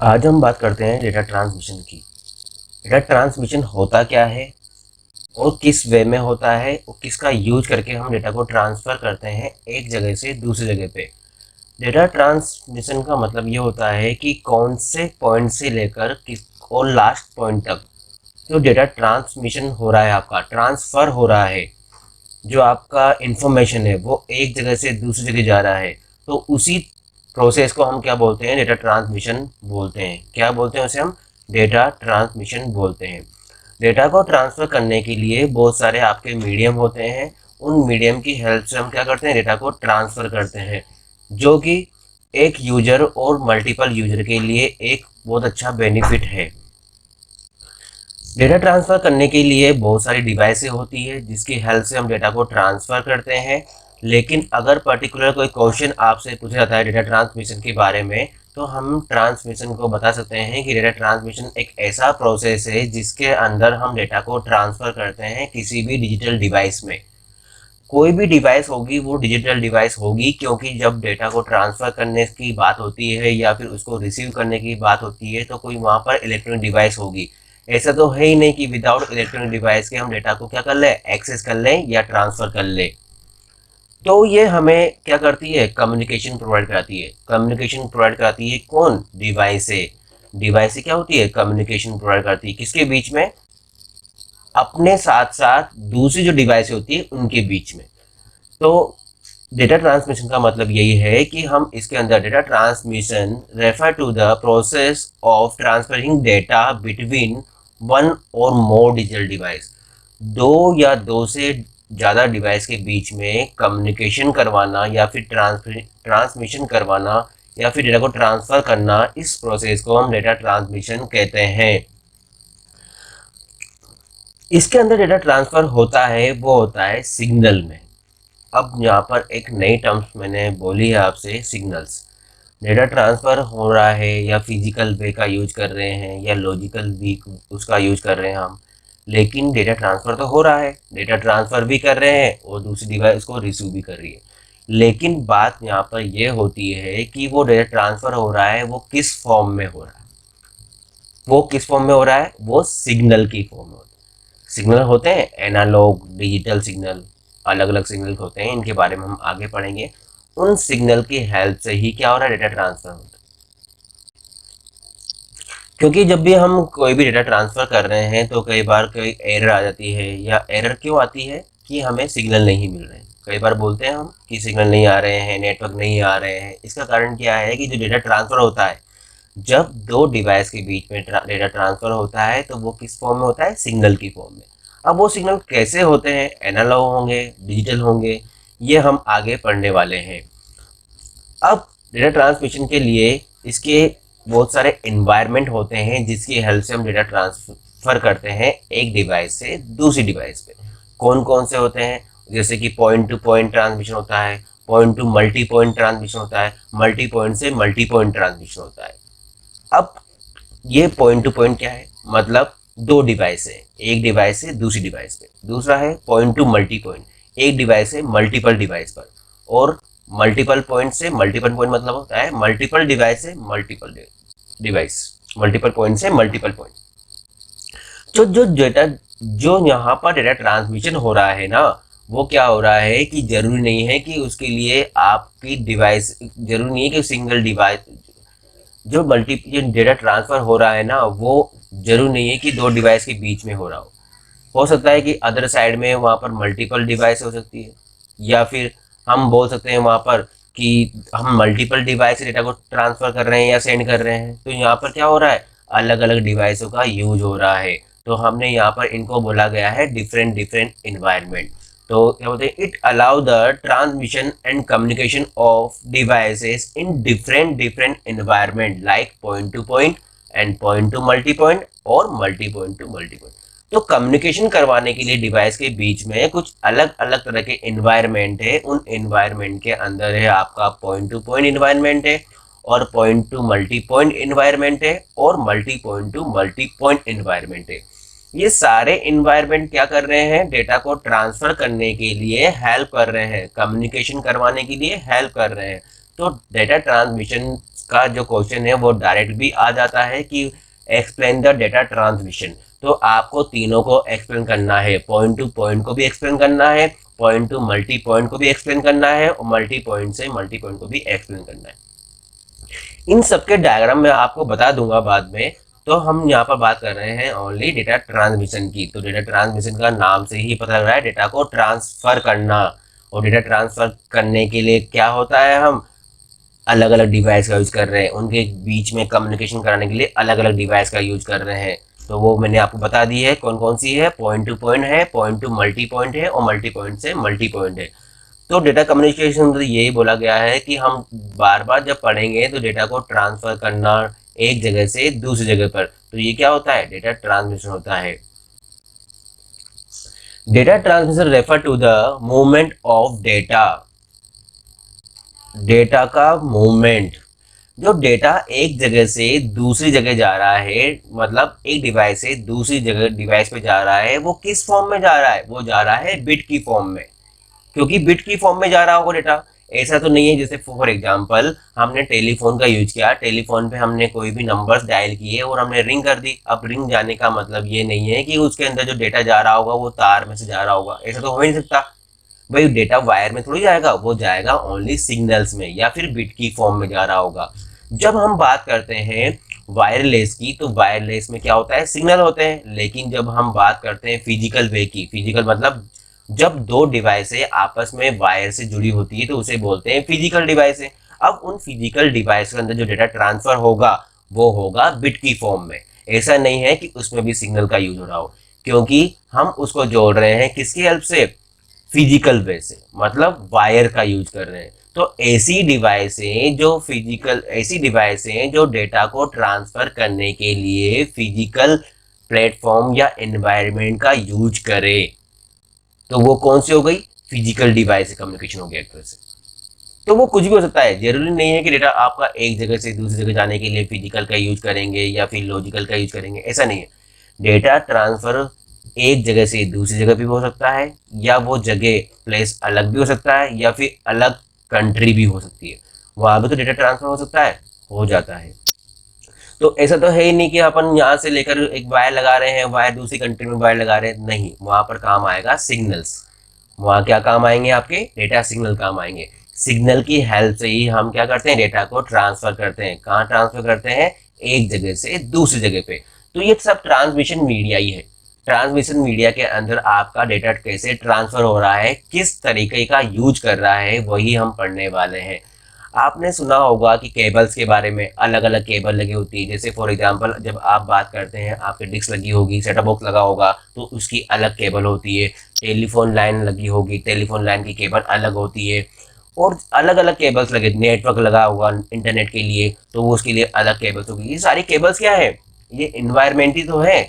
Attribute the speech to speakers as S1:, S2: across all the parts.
S1: आज हम बात करते हैं डेटा ट्रांसमिशन की। डेटा ट्रांसमिशन होता क्या है और किस वे में होता है और किसका यूज करके हम डेटा को ट्रांसफ़र करते हैं एक जगह से दूसरी जगह पे। डेटा ट्रांसमिशन का मतलब ये होता है कि कौन से पॉइंट से लेकर किस और लास्ट पॉइंट तक जो डेटा ट्रांसमिशन हो रहा है, आपका ट्रांसफ़र हो रहा है, जो आपका इंफॉर्मेशन है वो एक जगह से दूसरी जगह जा रहा है, तो उसी प्रोसेस को हम क्या बोलते हैं? डेटा ट्रांसमिशन बोलते हैं। क्या बोलते हैं उसे? हम डेटा ट्रांसमिशन बोलते हैं। डेटा को ट्रांसफ़र करने के लिए बहुत सारे आपके मीडियम होते हैं। उन मीडियम की हेल्प से हम क्या करते हैं? डेटा को ट्रांसफ़र करते हैं, जो कि एक यूजर और मल्टीपल यूजर के लिए एक बहुत अच्छा बेनिफिट है। डेटा ट्रांसफ़र करने के लिए बहुत सारी डिवाइसें होती है जिसकी हेल्प से हम डेटा को ट्रांसफ़र करते हैं। लेकिन अगर पर्टिकुलर कोई क्वेश्चन आपसे पूछा जाता है डेटा ट्रांसमिशन के बारे में, तो हम ट्रांसमिशन को बता सकते हैं कि डेटा ट्रांसमिशन एक ऐसा प्रोसेस है जिसके अंदर हम डेटा को ट्रांसफ़र करते हैं किसी भी डिजिटल डिवाइस में। कोई भी डिवाइस होगी वो डिजिटल डिवाइस होगी, क्योंकि जब डेटा को ट्रांसफ़र करने की बात होती है या फिर उसको रिसीव करने की बात होती है तो कोई वहाँ पर इलेक्ट्रॉनिक डिवाइस होगी। ऐसा तो है ही नहीं कि विदाउट इलेक्ट्रॉनिक डिवाइस के हम डेटा को क्या कर लें? एक्सेस कर लें या ट्रांसफ़र कर लें। तो ये हमें क्या करती है? कम्युनिकेशन प्रोवाइड कराती है। कम्युनिकेशन प्रोवाइड कराती है कौन? डिवाइस से। डिवाइस से क्या होती है? कम्युनिकेशन प्रोवाइड करती है किसके बीच में? अपने साथ साथ दूसरी जो डिवाइस होती है उनके बीच में। तो डेटा ट्रांसमिशन का मतलब यही है कि हम इसके अंदर data transmission refer to the process of transferring data between one or more digital device. दो या दो से ज़्यादा डिवाइस के बीच में कम्युनिकेशन करवाना या फिर ट्रांसमिशन करवाना या फिर डेटा को ट्रांसफ़र करना, इस प्रोसेस को हम डेटा ट्रांसमिशन कहते हैं। इसके अंदर डेटा ट्रांसफ़र होता है वो होता है सिग्नल में। अब यहाँ पर एक नई टर्म्स मैंने बोली है आपसे, सिग्नल्स। डेटा ट्रांसफ़र हो रहा है या फिजिकल वे का यूज कर रहे हैं या लॉजिकल वी उसका यूज कर रहे हैं हम, लेकिन डेटा ट्रांसफ़र तो हो रहा है। डेटा ट्रांसफ़र भी कर रहे हैं और दूसरी डिवाइस उसको रिसीव भी कर रही है। लेकिन बात यहाँ पर यह होती है कि वो डेटा ट्रांसफ़र हो रहा है वो किस फॉर्म में हो रहा है? वो किस फॉर्म में हो रहा है? वो सिग्नल की फॉर्म में होता है। सिग्नल होते हैं एनालॉग, डिजिटल सिग्नल, अलग अलग सिग्नल होते हैं, इनके बारे में हम आगे पढ़ेंगे। उन सिग्नल की हेल्प से ही क्या हो रहा है? डेटा ट्रांसफर होता है। क्योंकि जब भी हम कोई भी डेटा ट्रांसफर कर रहे हैं तो कई बार कोई एरर आ जाती है। या एरर क्यों आती है? कि हमें सिग्नल नहीं मिल रहे हैं। कई बार बोलते हैं हम कि सिग्नल नहीं आ रहे हैं, नेटवर्क नहीं आ रहे हैं। इसका कारण क्या है? कि जो डेटा ट्रांसफर होता है, जब दो डिवाइस के बीच में डेटा ट्रांसफर होता है तो वो किस फॉर्म में होता है? सिग्नल की फॉर्म में। अब वो सिग्नल कैसे होते हैं? एनालॉग होंगे, डिजिटल होंगे, ये हम आगे पढ़ने वाले हैं। अब डेटा ट्रांसमिशन के लिए इसके बहुत सारे इन्वायरमेंट होते हैं जिसकी हेल्प से हम डेटा ट्रांसफर करते हैं एक डिवाइस से दूसरी डिवाइस पे। कौन कौन से होते हैं? जैसे कि पॉइंट टू पॉइंट ट्रांसमिशन होता है, point to multi point transmission होता है, मल्टी पॉइंट से मल्टी पॉइंट ट्रांसमिशन होता है। अब ये पॉइंट टू पॉइंट क्या है? मतलब दो डिवाइस है, एक डिवाइस से दूसरी डिवाइस पे। दूसरा है पॉइंट टू मल्टी पॉइंट, एक डिवाइस से मल्टीपल डिवाइस पर। और मल्टीपल पॉइंट से मल्टीपल पॉइंट मतलब होता है मल्टीपल डिवाइस से मल्टीपल डिवाइस, मल्टीपल पॉइंट से मल्टीपल पॉइंट। जो जो डेटा जो यहाँ पर डेटा ट्रांसमिशन हो रहा है ना, वो क्या हो रहा है कि जरूरी नहीं है कि उसके लिए आपकी डिवाइस, जरूरी नहीं है कि सिंगल डिवाइस, जो डेटा ट्रांसफर हो रहा है ना, वो जरूर नहीं है कि दो डिवाइस के बीच में हो रहा हो सकता है कि अदर साइड में वहाँ पर मल्टीपल डिवाइस हो सकती है। या फिर हम बोल सकते हैं वहाँ पर कि हम मल्टीपल डिवाइस से डेटा को ट्रांसफर कर रहे हैं या सेंड कर रहे हैं, तो यहाँ पर क्या हो रहा है? अलग अलग डिवाइसों का यूज हो रहा है। तो हमने यहाँ पर इनको बोला गया है डिफरेंट डिफरेंट इन्वायरमेंट। तो क्या बोलते हैं? It allow the transmission and communication of devices in different different environment like point to point and point to multi point और multi point to multi point. तो कम्युनिकेशन करवाने के लिए डिवाइस के बीच में कुछ अलग अलग तरह के इन्वायरमेंट है। उन इन्वायरमेंट के अंदर है आपका पॉइंट टू पॉइंट इन्वायरमेंट है, और point to multi point environment है, और multi point to multi point environment है। ये सारे इन्वायरमेंट क्या कर रहे हैं? डेटा को ट्रांसफर करने के लिए हेल्प कर रहे हैं, कम्युनिकेशन करवाने के लिए हेल्प कर रहे हैं। तो डेटा ट्रांसमिशन का जो क्वेश्चन है वो डायरेक्ट भी आ जाता है कि एक्सप्लेन द डेटा ट्रांसमिशन। तो आपको तीनों को एक्सप्लेन करना है, पॉइंट टू पॉइंट को भी एक्सप्लेन करना है, पॉइंट टू मल्टी पॉइंट को भी एक्सप्लेन करना है, और मल्टी पॉइंट से मल्टी पॉइंट को भी एक्सप्लेन करना है। इन सबके डायग्राम मैं आपको बता दूंगा बाद में। तो हम यहाँ पर बात कर रहे हैं ओनली डेटा ट्रांसमिशन की। तो डेटा ट्रांसमिशन का नाम से ही पता लग रहा है डेटा को ट्रांसफर करना। और डेटा ट्रांसफर करने के लिए क्या होता है, हम अलग अलग डिवाइस का यूज कर रहे हैं, उनके बीच में कम्युनिकेशन कराने के लिए अलग अलग डिवाइस का यूज कर रहे हैं। तो वो मैंने आपको बता दी है कौन कौन सी है, पॉइंट टू पॉइंट है, पॉइंट टू मल्टी पॉइंट है, और मल्टी पॉइंट से मल्टी पॉइंट है। तो डेटा कम्युनिकेशन तो यही बोला गया है कि हम बार बार जब पढ़ेंगे तो डेटा को ट्रांसफर करना एक जगह से दूसरी जगह पर, तो ये क्या होता है, डेटा ट्रांसमिशन होता है। Data transmission refer to the movement of data. Data का मूवमेंट, जो डेटा एक जगह से दूसरी जगह जा रहा है, मतलब एक डिवाइस से दूसरी जगह डिवाइस पे जा रहा है, वो किस फॉर्म में जा रहा है, वो जा रहा है बिट की फॉर्म में। क्योंकि बिट की फॉर्म में जा रहा होगा डेटा, ऐसा तो नहीं है जैसे फॉर एग्जांपल हमने टेलीफोन का यूज किया, टेलीफोन पे हमने कोई भी नंबर्स डायल किए और हमने रिंग कर दी। अब रिंग जाने का मतलब ये नहीं है कि उसके अंदर जो डेटा जा रहा होगा वो तार में से जा रहा होगा, ऐसा तो हो ही नहीं सकता। भाई डेटा वायर में थोड़ी जाएगा, वो जाएगा ओनली सिग्नल्स में या फिर बिट की फॉर्म में जा रहा होगा। जब हम बात करते हैं वायरलेस की, तो वायरलेस में क्या होता है, सिग्नल होते हैं। लेकिन जब हम बात करते हैं फिजिकल वे की, फिजिकल मतलब जब दो डिवाइसें आपस में वायर से जुड़ी होती है तो उसे बोलते हैं फिजिकल डिवाइसें। अब उन फिजिकल डिवाइस के अंदर जो डेटा ट्रांसफर होगा वो होगा बिट की फॉर्म में। ऐसा नहीं है कि उसमें भी सिग्नल का यूज हो रहा हो, क्योंकि हम उसको जोड़ रहे हैं किसकी हेल्प से, फिजिकल वे से, मतलब वायर का यूज कर रहे हैं। तो ऐसी डिवाइसें जो डेटा को ट्रांसफर करने के लिए फिजिकल प्लेटफॉर्म या एनवायरनमेंट का यूज करे, तो वो कौन सी हो गई, फिजिकल डिवाइस से कम्युनिकेशन हो गया एक तरह से। तो वो कुछ भी हो सकता है, जरूरी नहीं है कि डेटा आपका एक जगह से दूसरी जगह जाने के लिए फिजिकल का यूज करेंगे या फिर लॉजिकल का यूज करेंगे, ऐसा नहीं है। डेटा ट्रांसफर एक जगह से दूसरी जगह भी हो सकता है, या वो जगह प्लेस अलग भी हो सकता है, या फिर अलग कंट्री भी हो सकती है, वहां भी तो डेटा ट्रांसफर हो सकता है, हो जाता है। तो ऐसा तो है ही नहीं कि अपन यहाँ से लेकर एक वायर लगा रहे हैं, वायर दूसरी कंट्री में वायर लगा रहे हैं, नहीं, वहां पर काम आएगा सिग्नल्स। वहां क्या काम आएंगे, आपके डेटा सिग्नल काम आएंगे। सिग्नल की हेल्प से ही हम क्या करते हैं, डेटा को ट्रांसफर करते हैं। कहाँ ट्रांसफर करते हैं, एक जगह से दूसरी जगह पे। तो ये सब ट्रांसमिशन मीडिया ही है। ट्रांसमिशन मीडिया के अंदर आपका डेटा कैसे ट्रांसफर हो रहा है, किस तरीके का यूज कर रहा है, वही हम पढ़ने वाले हैं। आपने सुना होगा कि केबल्स के बारे में, अलग अलग केबल लगी होती है। जैसे फॉर एग्जांपल जब आप बात करते हैं, आपके डिस्क लगी होगी, सेटअप बॉक्स लगा होगा, तो उसकी अलग केबल होती है। टेलीफोन लाइन लगी होगी, टेलीफोन लाइन की केबल अलग होती है। और अलग अलग केबल्स लगे, नेटवर्क लगा हुआ इंटरनेट के लिए, तो वो उसके लिए अलग केबल्स होगी। ये सारी केबल्स क्या है, ये इन्वायरमेंट ही तो है,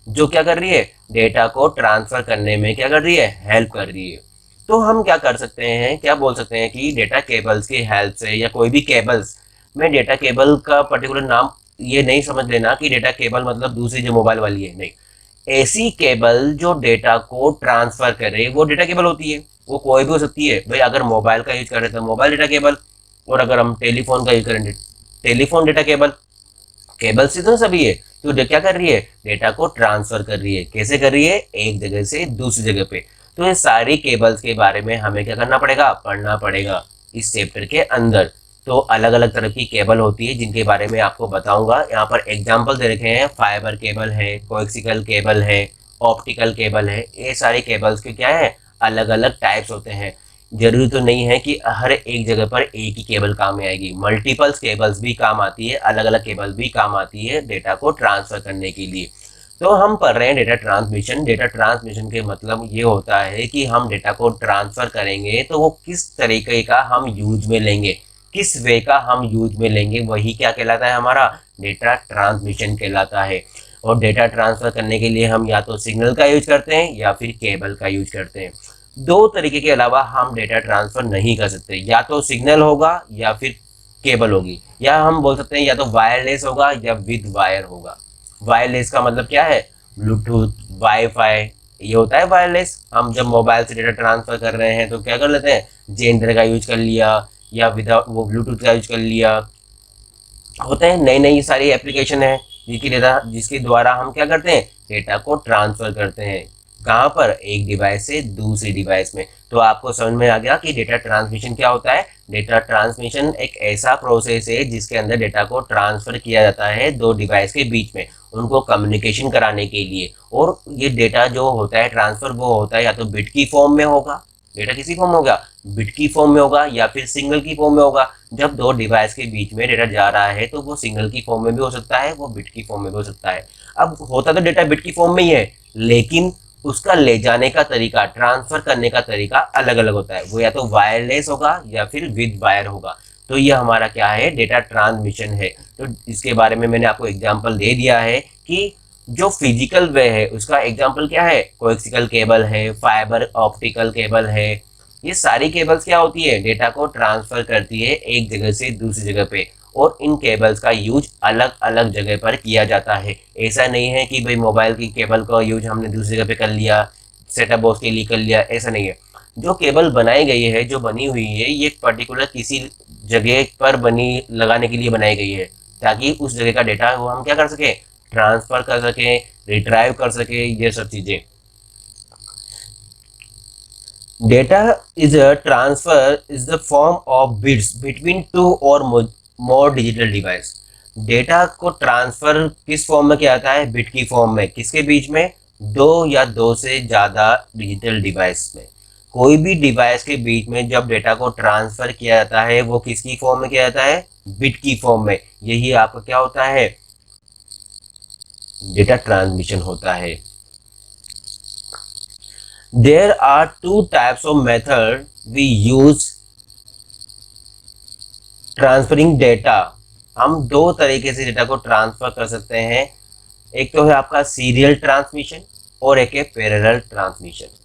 S1: जो क्या कर रही है, डेटा को ट्रांसफर करने में क्या कर रही है, हेल्प कर रही है। तो हम क्या कर सकते हैं, क्या बोल सकते हैं कि डेटा केबल्स की हेल्प से, या कोई भी केबल्स में, डेटा केबल का पर्टिकुलर नाम ये नहीं समझ लेना कि डेटा केबल मतलब दूसरी जो मोबाइल वाली है, नहीं। ऐसी केबल जो डेटा को ट्रांसफर करे वो डेटा केबल होती है। वो कोई भी हो सकती है भाई, अगर मोबाइल का यूज कर रहे हैं तो मोबाइल डेटा केबल, और अगर हम टेलीफोन का यूज करें टेलीफोन डेटा केबल। केबल से तो सभी है, तो क्या कर रही है, डेटा को ट्रांसफर कर रही है। कैसे कर रही है, एक जगह से दूसरी जगह पे। तो ये सारी केबल्स के बारे में हमें क्या करना पड़ेगा, पढ़ना पड़ेगा इस चैप्टर के अंदर। तो अलग अलग तरह की केबल होती है जिनके बारे में आपको बताऊंगा। यहाँ पर एग्जाम्पल दे रखे हैं, फाइबर केबल है, कोएक्सियल केबल है, ऑप्टिकल केबल है। ये सारे केबल्स के क्या है, अलग अलग टाइप्स होते हैं। जरूरी तो नहीं है कि हर एक जगह पर एक ही केबल काम में आएगी, मल्टीपल्स केबल्स भी काम आती है, अलग अलग केबल भी काम आती है डेटा को ट्रांसफर करने के लिए। तो हम पढ़ रहे हैं डेटा ट्रांसमिशन। डेटा ट्रांसमिशन के मतलब ये होता है कि हम डेटा को ट्रांसफर करेंगे तो वो किस तरीके का हम यूज में लेंगे, किस वे का हम यूज में लेंगे, वही क्या कहलाता है, हमारा डेटा ट्रांसमिशन कहलाता है। और डेटा ट्रांसफर करने के लिए हम या तो सिग्नल का यूज करते हैं या फिर केबल का यूज करते हैं। दो तरीके के अलावा हम डेटा ट्रांसफर नहीं कर सकते, या तो सिग्नल होगा या फिर केबल होगी, या हम बोल सकते हैं या तो वायरलेस होगा या विद वायर होगा। वायरलेस का मतलब क्या है, ब्लूटूथ, वाईफाई, ये होता है वायरलेस। हम जब मोबाइल से डेटा ट्रांसफर कर रहे हैं तो क्या कर लेते हैं, जेंडर का यूज कर लिया, या विदाउट वो ब्लूटूथ का यूज कर लिया, होते हैं, नई नई सारी एप्लीकेशन है जिसके द्वारा हम क्या करते हैं, डेटा को ट्रांसफर करते हैं। कहाँ पर, एक डिवाइस से दूसरी डिवाइस में। तो आपको समझ में आ गया कि डेटा ट्रांसमिशन क्या होता है। डेटा ट्रांसमिशन एक ऐसा प्रोसेस है जिसके अंदर डेटा को ट्रांसफर किया जाता है दो डिवाइस के बीच में, उनको कम्युनिकेशन कराने के लिए। और ये डेटा जो होता है ट्रांसफर, वो होता है या तो बिट की फॉर्म में होगा, डेटा किसी फॉर्म में होगा, बिट की फॉर्म में होगा, या फिर सिंगल की फॉर्म में होगा। जब दो डिवाइस के बीच में डेटा जा रहा है तो वो सिंगल की फॉर्म में भी हो सकता है, वो बिट की फॉर्म में भी हो सकता है। अब होता तो डेटा बिट की फॉर्म में ही है, लेकिन उसका ले जाने का तरीका, ट्रांसफर करने का तरीका अलग अलग होता है। वो या तो वायरलेस होगा या फिर विद वायर होगा। तो ये हमारा क्या है, डेटा ट्रांसमिशन है। तो इसके बारे में मैंने आपको एग्जांपल दे दिया है कि जो फिजिकल वे है उसका एग्जांपल क्या है, कोएक्सियल केबल है, फाइबर ऑप्टिकल केबल है। ये सारी केबल्स क्या होती है, डेटा को ट्रांसफर करती है एक जगह से दूसरी जगह पे। और इन केबल्स का यूज अलग अलग जगह पर किया जाता है। ऐसा नहीं है कि भाई मोबाइल की केबल का यूज हमने दूसरी जगह पे कर लिया, सेटअप बॉक्स के लिए कर लिया, ऐसा नहीं है। जो केबल बनाई गई है, जो बनी हुई है, ये पर्टिकुलर किसी जगह पर बनी लगाने के लिए बनाई गई है, ताकि उस जगह का डेटा वो हम क्या कर सके, ट्रांसफर कर सके, रिट्राइव कर सके, ये सब चीजें। Data is a transfer is the form of bits between two or more digital device। Data को ट्रांसफर किस फॉर्म में किया जाता है, बिट की फॉर्म में। किसके बीच में, दो या दो से ज़्यादा डिजिटल डिवाइस में। कोई भी डिवाइस के बीच में जब डेटा को ट्रांसफर किया जाता है वो किसकी फॉर्म में किया जाता है, बिट की फॉर्म में। यही आपका क्या होता है, डेटा ट्रांसमिशन होता है। There are two types of method we use transferring data. हम दो तरीके से डेटा को ट्रांसफर कर सकते हैं। एक तो है आपका सीरियल ट्रांसमिशन और एक है पैरेलल ट्रांसमिशन।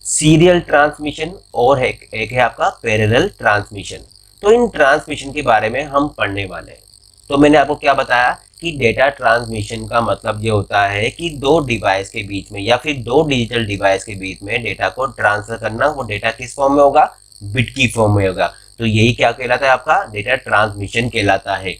S1: सीरियल ट्रांसमिशन और एक है आपका पैरेलल ट्रांसमिशन। तो इन ट्रांसमिशन के बारे में हम पढ़ने वाले हैं। तो मैंने आपको क्या बताया कि डेटा ट्रांसमिशन का मतलब ये होता है कि दो डिवाइस के बीच में या फिर दो डिजिटल डिवाइस के बीच में डेटा को ट्रांसफर करना। वो डेटा किस फॉर्म में होगा, बिट की फॉर्म में होगा। तो यही क्या कहलाता है, आपका डेटा ट्रांसमिशन कहलाता है।